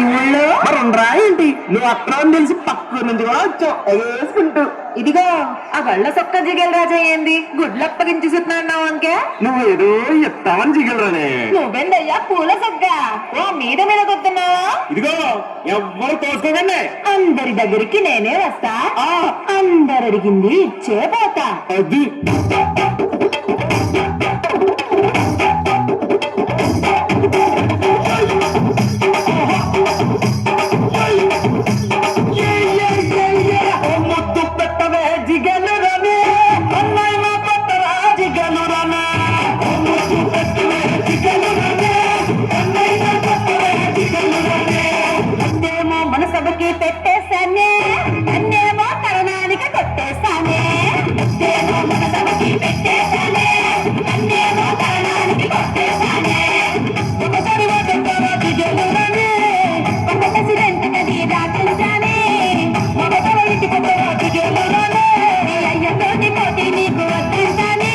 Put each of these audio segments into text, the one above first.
ఊళ్ళో మరుండ్రా ఏంటి నువ్వు అక్కడ తెలిసి పక్క నుంచి కూడా వచ్చావు వేసుకుంటూ ఇదిగో ఆ గళ్ళ సొక్క జిగేల్ రాజా ఏంది గుడ్లప్పగించి సుతున్నావు అంకే నువ్వు ఏదో ఎత్తావని జిగలరానే నువ్వెందయ్యా పూల సొక్క ఓ మీద కొడుతున్నావా ఇదిగో ఎవ్వరు తోసుకోకండి అందరి దగ్గరికి నేనే వస్తా అందరు అడిగింది ఇచ్చే పోతా అది మనసభకి పెట్టేశానే అన్నేమో కరణానికి కొట్టేశానే మనసభకి పెట్టేశానే అన్నేమో కరణానికి కొట్టేశానే ఒకసారి ప్రెసిడెంట్ నది దాటించానే ఒకసారి ఇంటి కొట్టరానే అయ్యతోటి కోటి నీకు వద్దంటానే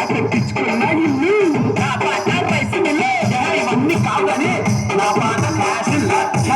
తెప్పించుకున్నా ఇల్లు నా పాట పైసలు ఇవన్నీ కాదని నా పాట ఫ్యాషన్ లచ్చ.